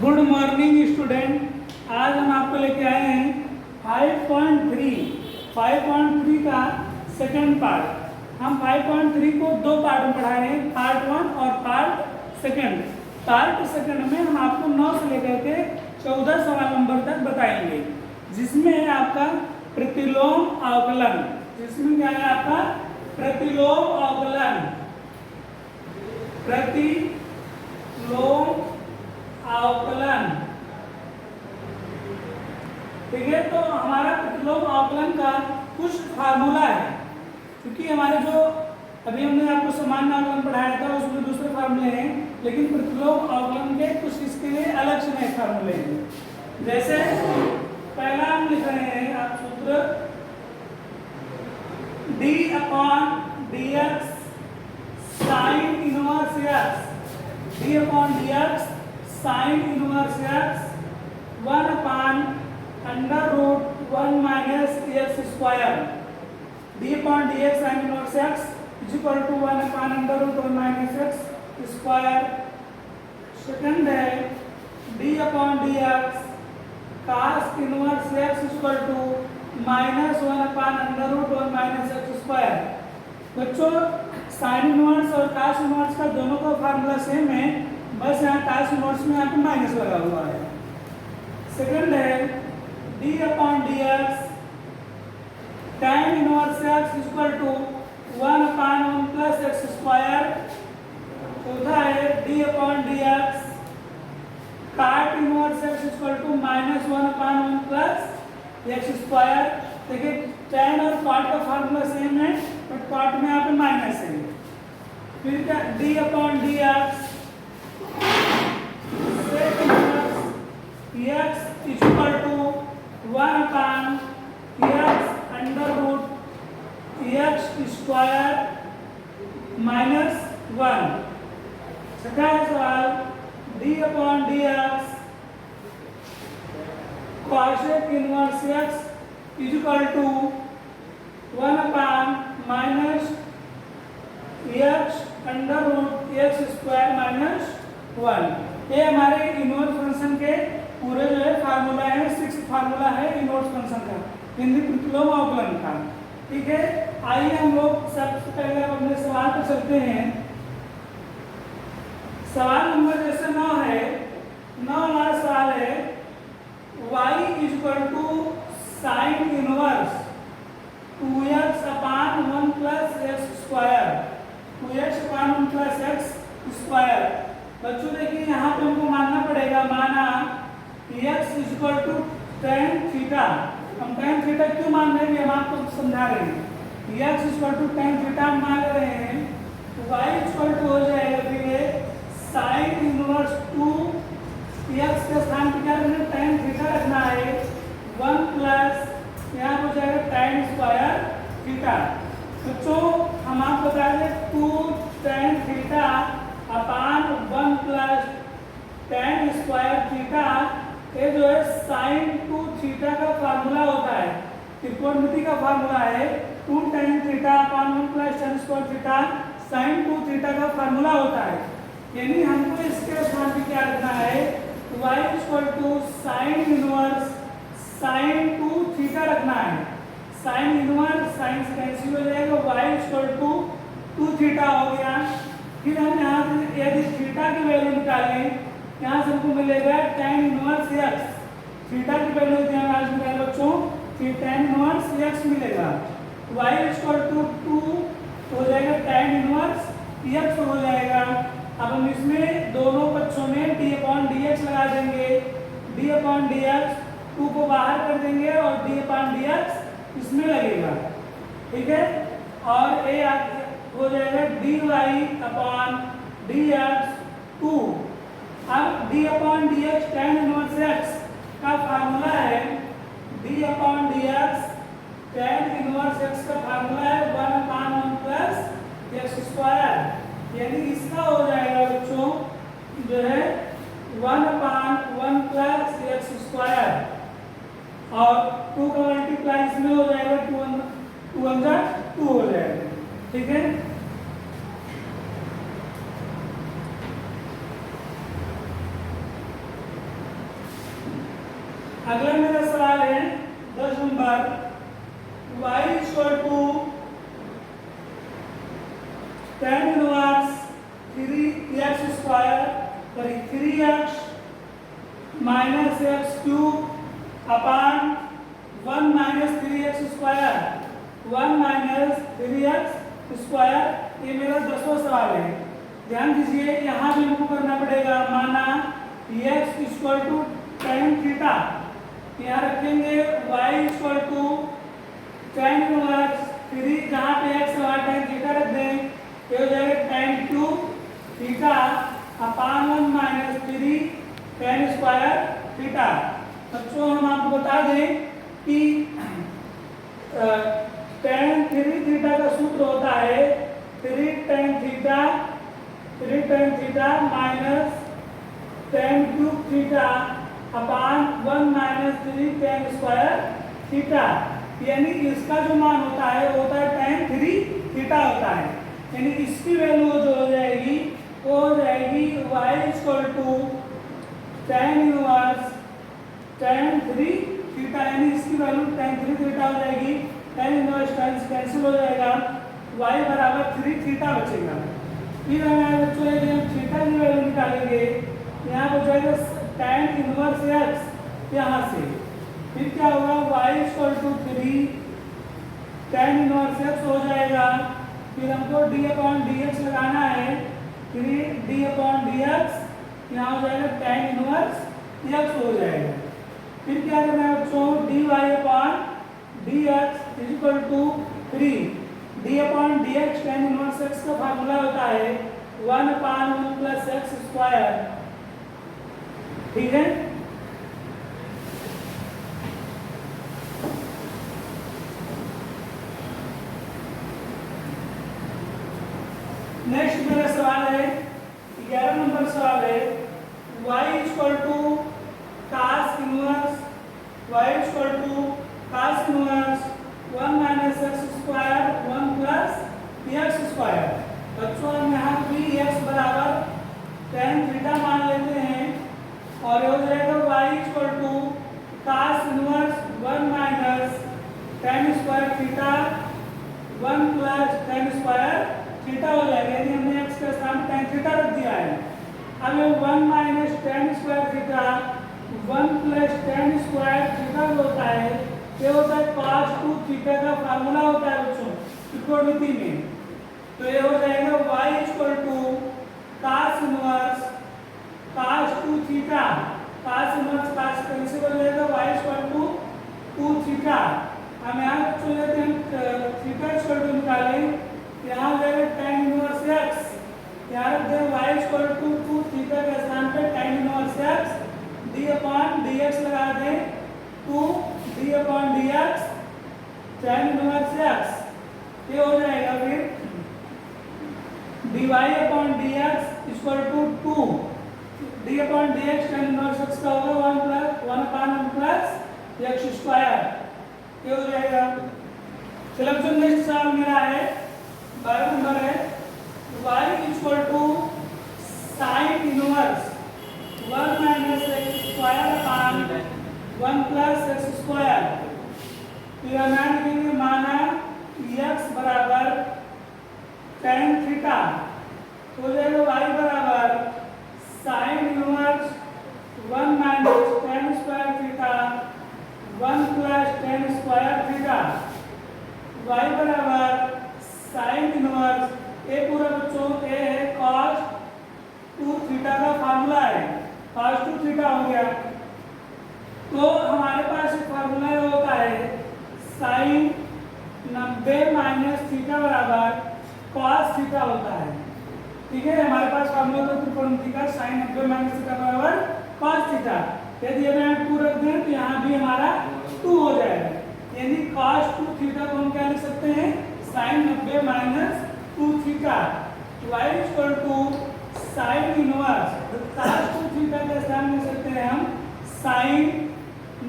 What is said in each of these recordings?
Good morning student. आज हम आपको लेके आए हैं 5.3 का सेकंड पार्ट। हम 5.3 को दो पार्ट में पढ़ा रहे हैं, पार्ट 1 और पार्ट सेकंड। पार्ट सेकंड में हम आपको 9 से लेकर के 14 सवाल नंबर तक बताएंगे, जिसमें है आपका प्रतिलोम अवकलन। जिसमें क्या है आपका प्रतिलोम अवकलन, प्रतिलोम अवकलन। ठीक है, तो हमारा प्रतिलोम अवकलन का कुछ फार्मूला है, क्योंकि हमारे जो अभी हमने आपको सामान्य अवकलन पढ़ाया था उसमें दूसरे फार्मूले हैं, लेकिन प्रतिलोम अवकलन के कुछ इसके लिए अलग से नए फार्मूले हैं। जैसे पहला हम लिख रहे हैं आप सूत्र d/dx sin inverse x, d/dx sin inverse x 1/√1 minus x square. d/dx sin inverse x is equal to 1/√1 minus x square. Second है d/dx cos inverse x is equal to -1/√1 minus x square. बच्चों, sine inverse और cos inverse का दोनों का formula same है, बस यहाँ cos inverse में यहाँ पे माइनस लगा हुआ है। सेकंड है d/dx tan inverse x is equal to 1/1 plus x square. चौथा है d/dx cot inverse x is equal to -1/1 plus x square. देखिए tan और cot का फार्मूला सेम है, बट cot में यहाँ पे माइनस है। फिर क्या d/dx sec inverse x is equal to 1/x square minus 1। छठा सवाल d/dx cosec inverse x is equal to 1/x square minus 1। ये हमारे इनवर्स फंक्शन के पूरे जो है फार्मूला है, 6 फार्मूला है इनवर्स फंक्शन का, हिंदी प्रतिलोम अवकलन का। ठीक है, आइए हम लोग सबसे पहले अपने सवाल पर चलते हैं। सवाल नंबर जैसे 9 है, 9 वाला सवाल है y is equal to sine inverse 2x/1 plus x square, 2x/1 plus x square. बच्चों देखिए यहाँ पे हमको मानना पड़ेगा, माना x is equal to tan theta. हम tan थीटा क्यों मान रहे हैं हम आपको समझा रहे हैं। x is equal to tan theta मान रहे हैं, तो y इज इक्वल टू हो जाएगा फिर साइन इनवर्स 2x के स्थान पे क्या रखना है, tan थीटा रखना है 1 प्लस यहाँ हो जाएगा tan स्क्वायर थीटा। बच्चों हम आपको बता दें 2 tan theta upon 1 plus tan square theta, ये जो है साइन 2 थीटा का फार्मूला होता है, त्रिकोणमिति का फार्मूला है। 2 tan theta upon 1 plus tan square theta sine 2 theta का फार्मूला होता है। यानी हमको इसके स्थान पे क्या रखना है, y equal to sine inverse sine 2 theta रखना है। साइन इनवर्स साइन से कैंसिल हो जाएगा, y इक्वल टू 2 थीटा हो गया। फिर हम यहाँ से यदि थीटा की वैल्यू निकालें, यहाँ से हमको मिलेगा tan इनवर्स x। थीटा की वैल्यू ध्यान रखना बच्चों, फिर tan इनवर्स x मिलेगा। y इक्वल टू 2 हो जाएगा tan इनवर्स x हो जाएगा। अब हम इसमें दोनों पक्षों में d/dx लगा देंगे, d/dx 2 को बाहर कर देंगे और d/dx इसमें लगेगा। ठीक है, और ये हो जाएगा dy/dx 2। अब d/dx tan इनवर्स x का फार्मूला है, d/dx tan इनवर्स x का फार्मूला है 1/1 प्लस x स्क्वायर। यानी इसका हो जाएगा बच्चों जो है 1/1 प्लस x स्क्वायर, और 2 का मल्टीप्लाई इसमें हो जाएगा 2 हो जाएगा। ठीक है, question number y equal to tan inverse 3x square 3x minus x cube upon 1 minus 3x square 1 minus 3x square. ये मेरा 10वां सवाल है। ध्यान दीजिए यहाँ भी हमको करना पड़ेगा। माना x equal to tan theta, यहाँ रखेंगे y equal to tan inverse 3, जहाँ पे x और tan थीटा रख दें, ये हो जाएगा tan cube theta upon 1 minus 3 tan square theta. बच्चों हम आपको बता दें कि tan 3 थीटा का सूत्र होता है 3 tan theta minus tan cube theta upon 1 minus 3 tan square theta. यानी इसका जो मान होता है वो होता है tan 3 थीटा होता है। यानी इसकी वैल्यू जो हो जाएगी वो हो जाएगी y equal to tan inverse tan 3 theta, यानी इसकी वैल्यू tan 3 थीटा हो जाएगी। tan इनवर्स कैंसिल हो जाएगा, y बराबर 3 थीटा बचेगा। फिर हमें बच्चों यदि हम थीटा की वैल्यू निकालेंगे, यहाँ पर जाएगा tan इनवर्स x यहाँ से, फिर क्या होगा y equal to 3 tan inverse x हो जाएगा। फिर हमको d अपॉन dx लगाना है, 3 d अपॉन dx यहाँ हो जाएगा tan इनवर्स x हो जाएगा। फिर क्या करना है बच्चों, dy upon dx equal to 3 d upon dx tan inverse x का फार्मूला होता है 1 अपॉन 1 प्लस एक्स स्क्वायर। ठीक है, नेक्स्ट मेरा सवाल है 11 नंबर सवाल है y equal to cos inverse 1 minus x square 1 plus x square. बच्चों हम यहाँ भी x बराबर tan थीटा मान लेते हैं और ये हो जाएगा y equal to cos inverse 1 minus tan square theta 1 plus tan square theta हो जाएगा। यदि हमने x के स्थान tan थीटा रख दिया है, अब 1 minus tan square theta 1 plus tan square theta होता है, ये होता है cos 2 थीटा का फार्मूला होता है बच्चों त्रिकोणमिति में। तो ये हो जाएगा y equal to cos inverse cos 2 theta, cos inverse cos cancel हो जाएगा, y इक्वल टू 2 थीटा। हम यहाँ बच्चों लेते हैं थीटा इक्वल टू निकालें, यहाँ हो जाएगा tan इनवर्स x, यहाँ रख दें y इक्वल टू 2 थीटा के स्थान पे tan inverse x, d upon dx लगा दें 2 d upon dx tan inverse x, ये हो जाएगा। फिर dy upon dx equal to 2 d upon dx tan inverse x का होगा 1 अपॉन 1 प्लस x स्क्वायर, ये हो जाएगा। चलो जो नेक्स्ट सवाल मेरा है 12 नंबर है y equal to sine inverse 1 minus x square upon 1 plus x square. फिर हम लिखेंगे माना x बराबर tan थीटा, हो जाएगा y बराबर sign inverse 1 minus tan square theta 1 plus tan square theta, y बराबर साइन इनवर्स ए पूरा बच्चों ए है cos 2 थीटा का फार्मूला है, cos 2 थीटा हो गया। तो हमारे पास एक फार्मूला होता है साइन 90 माइनस थीटा बराबर cos थीटा होता है। ठीक है, हमारे पास फार्मूला तो त्रिकोणमिति का साइन 90 माइनस थीटा बराबर cos थीटा। यदि हमें 2 रख दें तो यहाँ भी हमारा 2 हो जाएगा, यानी cos 2 थीटा को हम क्या लिख सकते हैं sine 90 minus 2 theta. y equal to sine inverse cos 2 theta के स्थान में सकते हैं हम sine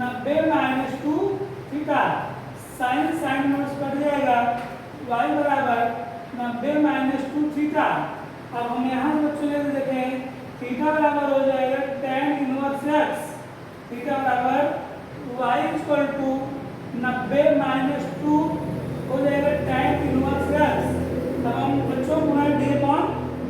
90 minus 2 theta, sine sine inverse cut जाएगा, y बराबर 90 माइनस 2 थीटा। अब हम यहाँ बच्चों लेकर देखें थीटा बराबर हो जाएगा tan इनवर्स x, थीटा बराबर y इक्वल टू 90 माइनस 2 हो जाएगा tan इनवर्स x। अब हम बच्चों पूरा d अपॉन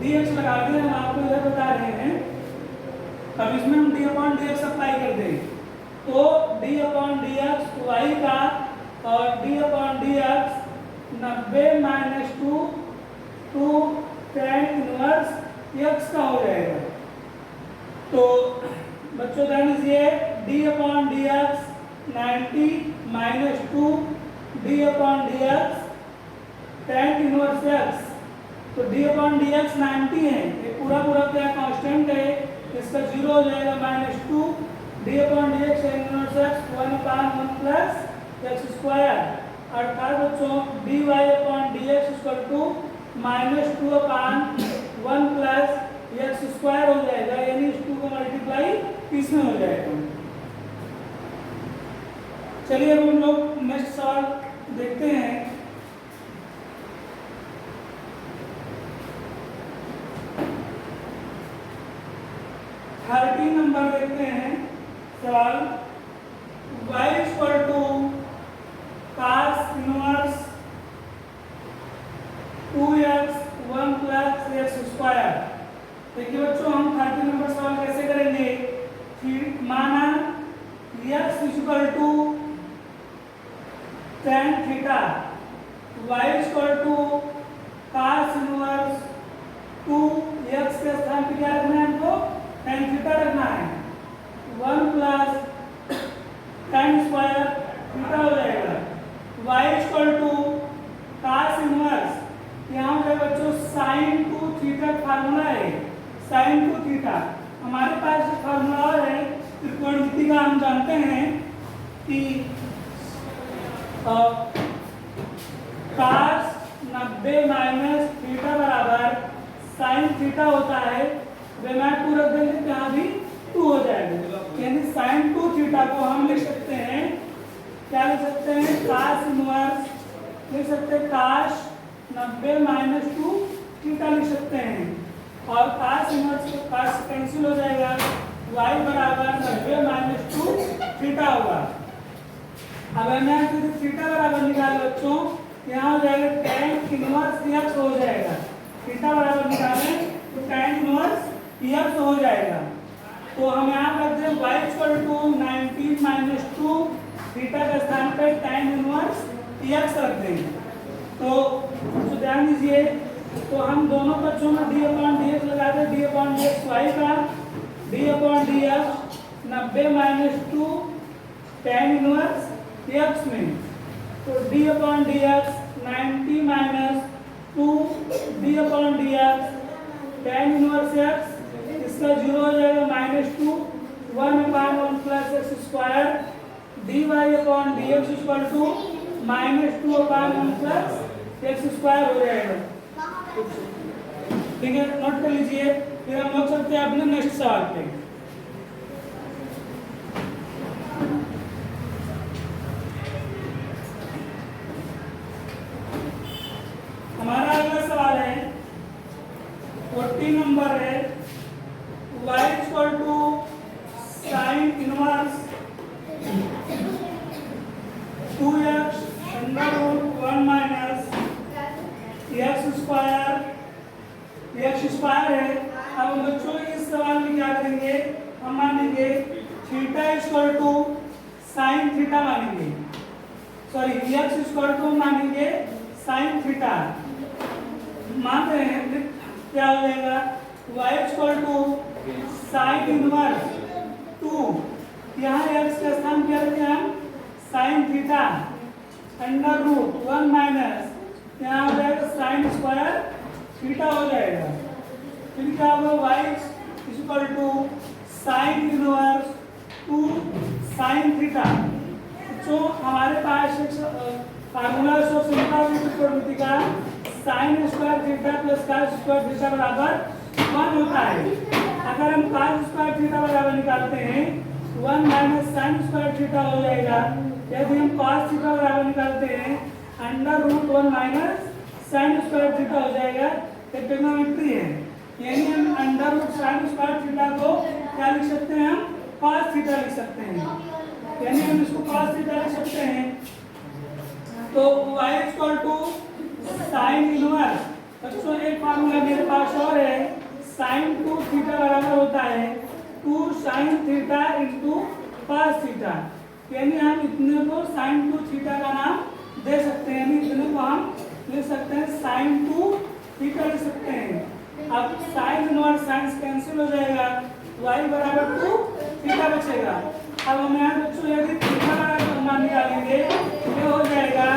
dx लगा दें, हम आपको इधर बता रहे हैं। अब इसमें हम d अपॉन dx अप्लाई कर दें तो d अपॉन dx y का और d upon dx 90 minus 2 tan inverse x का हो जाएगा। तो बच्चों ध्यान दीजिए d upon dx 90 minus 2 d upon dx tan inverse x। तो d अपॉन dx 90 है, ये पूरा पूरा क्या कांस्टेंट है, इसका 0 हो जाएगा minus 2 d upon dx tan inverse x 1/1 plus x square. अर्थात बच्चों dy upon dx equal to -2/1 plus x square हो जाएगा, यानी इस 2 को मल्टीप्लाई इसमें हो जाएगा। चलिए अब हम लोग नेक्स्ट सवाल देखते हैं। थर्टी नंबर देखते हैं सवाल। y equal to cos inverse 2x 1 plus x square. देखिए बच्चों हम 30 नंबर सवाल कैसे करेंगे। फिर माना x equal to tan theta, y equal to cos inverse 2x के स्थान पे क्या रखना है हमको, tan थीटा रखना है। 1 प्लस tan स्क्वायर थीटा हो जाएगा। y equal to cos inverse, यहाँ पे बच्चों sin 2 थीटा फार्मूला है, sin 2 थीटा। हमारे पास जो फार्मूला है त्रिकोणमिति का, हम जानते हैं कि cos 90 माइनस थीटा बराबर sin थीटा होता है। मैं 2 रख देंगे तो यहाँ भी 2 हो जाएगा, यानी sin 2 थीटा को हम लिख सकते हैं, क्या लिख सकते हैं, cos इनवर्स लिख सकते हैं, cos 90 माइनस 2 थीटा लिख सकते हैं। और cos इनवर्स को cos कैंसिल हो जाएगा, y बराबर 90 माइनस 2 थीटा होगा। अब मैं थीटा बराबर निकाले बच्चों, यहाँ हो जाएगा tan इनवर्स x हो जाएगा। थीटा बराबर निकालें तो tan इनवर्स x हो जाएगा। तो हम यहाँ रख दें y equal to 19 minus 2 theta के स्थान पर tan इनवर्स x रख देंगे। तो ध्यान दीजिए, तो हम दोनों बच्चों में d अपॉन dx लगा दें, d अपॉन dx y का d upon dx 90 minus 2 tan inverse x में। तो d upon dx 90 minus 2 d upon dx tan inverse x, इसका 0 हो जाएगा -2 1/1 plus x square. dy upon dx equal to -2/1 plus x square हो जाएगा। ठीक है, नोट कर लीजिए। फिर हम लोग चलते हैं अपने नेक्स्ट सवाल पे। हमारा अगला सवाल है 40 नंबर है। y equal to sin inverse 2x under root 1 minus x square है। अब बच्चों इस सवाल में क्या करेंगे, हम मानेंगे theta equal to sine theta मानेंगे, सॉरी x इक्वल टू मानेंगे साइन थीटा। मान रहे हैं क्या हो जाएगा, y equal to sine inverse 2, यहाँ x के स्थान क्या रखते हैं हम, sine theta under root 1 minus यहाँ हो जाएगा साइन स्क्वायर थीटा हो जाएगा। फिर क्या होगा, y equal to sine inverse 2 sine theta. तो हमारे पास एक फार्मूला सो सिंपल त्रिकोणमिति का sine square theta plus cos square theta बराबर 1 होता है। अगर हम कॉस स्क्वायर थीटा बराबर निकालते हैं 1 माइनस साइन स्क्वायर थीटा हो जाएगा। यदि हम कॉस थीटा बराबर निकालते हैं under root 1 minus sine square theta हो जाएगा। ये ट्रिग्नोमेट्री है, यानी हम under root sine square theta को क्या लिख सकते हैं, हम कॉस थीटा लिख सकते हैं, यानी हम इसको कॉस थीटा लिख सकते हैं। Equal to sine inverse. बच्चों एक फार्मूला मेरे पास और है, साइन 2 थीटा बराबर होता है 2 sine theta into cos theta. यानी हम इतने को साइन 2 थीटा का नाम दे सकते हैं, यानी इतने को हम लिख सकते हैं साइन 2 थीटा लिख सकते हैं। अब साइन इनवर्स साइन कैंसिल हो जाएगा, y बराबर 2 थीटा बचेगा। अब हम यहाँ बच्चों यदि थीटा का मान निकालेंगे तो ये हो जाएगा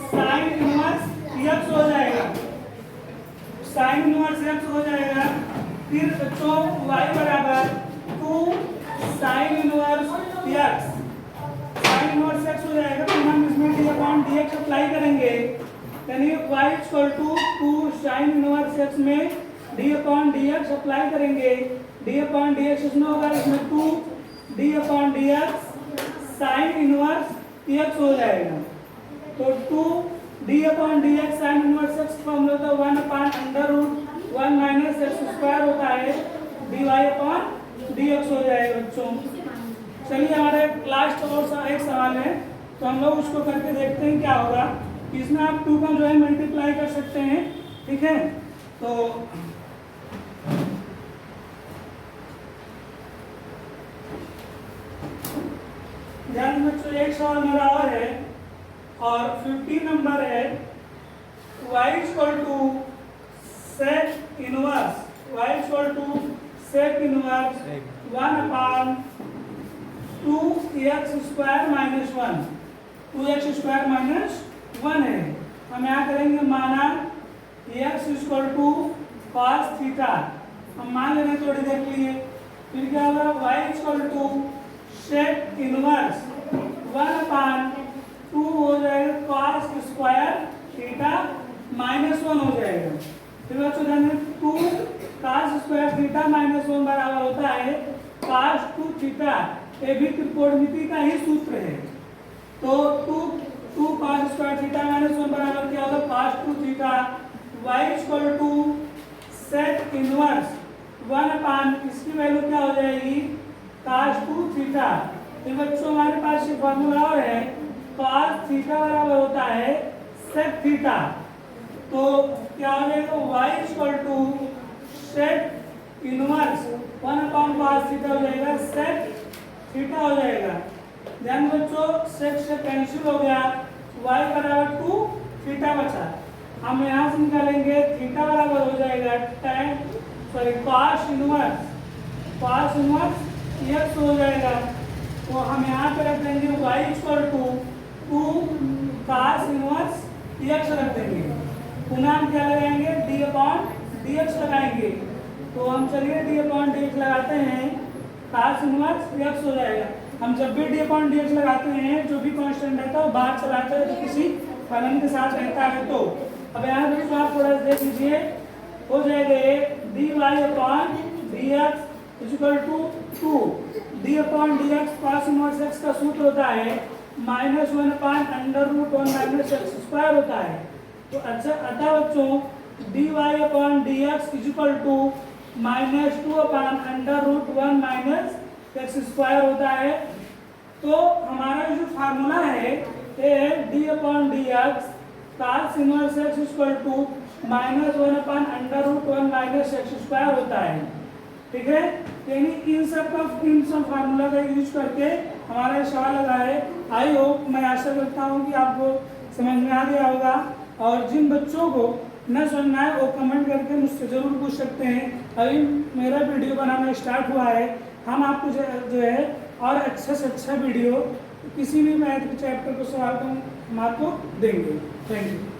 साइन इनवर्स x हो जाएगा, साइन इनवर्स x हो जाएगा। फिर बच्चों y बराबर 2 sine inverse x, sign inverse x हो जाएगा। तो हम इसमें d/dx अप्लाई करेंगे, यानी y equal to 2 sine inverse x में d/dx अप्लाई करेंगे। d/dx इसमें होगा, इसमें 2 d/dx साइन इनवर्स x हो जाएगा। तो 2 d/dx sign inverse x formula होता है 1/√1 माइनस x स्क्वायर होता है dy/dx हो जाएगा बच्चों। चलिए हमारे लास्ट और एक सवाल है, तो हम लोग उसको करके देखते हैं क्या होगा। इसमें आप 2 का जो है मल्टीप्लाई कर सकते हैं, ठीक है। तो ध्यान बच्चों एक सवाल मेरा और है और 50 नंबर है। y equal to sec inverse, y equal to sec inverse 1/2x square minus 1, 2x square minus 1 है। हम यहाँ करेंगे माना x equal to cos theta, हम मान लेंगे थोड़ी देर के लिए। फिर क्या होगा, y equal to sec inverse 1/2 हो जाएगा कॉस स्क्वायर थीटा माइनस 1 हो जाएगा। फिर बच्चों ध्यान दें 2 कॉस स्क्वायर थीटा माइनस 1 बराबर होता है कॉस 2 थीटा। ये भी त्रिकोणमिति का ही सूत्र है। तो 2 कॉस स्क्वायर थीटा माइनस 1 बराबर क्या होगा, cos 2 theta. y equal to sec inverse 1/, इसकी वैल्यू क्या हो जाएगी, कॉस 2 थीटा। तो बच्चों हमारे पास ये फॉर्मूला और है, कॉस थीटा बराबर होता है सेक थीटा। तो क्या हो जाएगा, y equal to sec inverse 1/cos theta हो जाएगा, सेक थीटा हो जाएगा। ध्यान बच्चों सेक से कैंसिल हो गया, y बराबर 2 थीटा बचा। हम यहाँ से निकालेंगे थीटा बराबर हो जाएगा कॉस इनवर्स x हो जाएगा। तो हम यहाँ पे रख देंगे y equal to 2 cos inverse x रख देंगे। पुनः हम क्या लगाएंगे, d/dx लगाएंगे। तो हम चलिए d/dx लगाते हैं, कॉस इनवर्स x हो जाएगा। हम जब भी d/dx लगाते हैं जो भी कांस्टेंट रहता है वो बाहर चला जाता है, जो किसी फलन के साथ रहता है। तो अब यहाँ पे आप थोड़ा देख लीजिए, हो जाएगा dy/dx equal to 2 d/dx cos inverse x का सूत्र होता है -1/√1 माइनस x स्क्वायर होता है। तो अच्छा अतः बच्चों dy/dx equal to -2/√1 minus x square होता है। तो हमारा जो फार्मूला है ये d/dx cos inverse x equal to -1/√1 minus x square होता है, ठीक है। यानी इन सब फार्मूला का यूज करके हमारा सवाल लगा है। आई होप, मैं आशा करता हूँ कि आपको समझ में आ गया होगा। और जिन बच्चों को न समझ में आए वो कमेंट करके मुझसे ज़रूर पूछ सकते हैं। अभी मेरा वीडियो बनाना स्टार्ट हुआ है, हम आपको जो है और अच्छा से अच्छा वीडियो किसी भी मैथ के चैप्टर को सवाल को हम आपको देंगे। Thank you.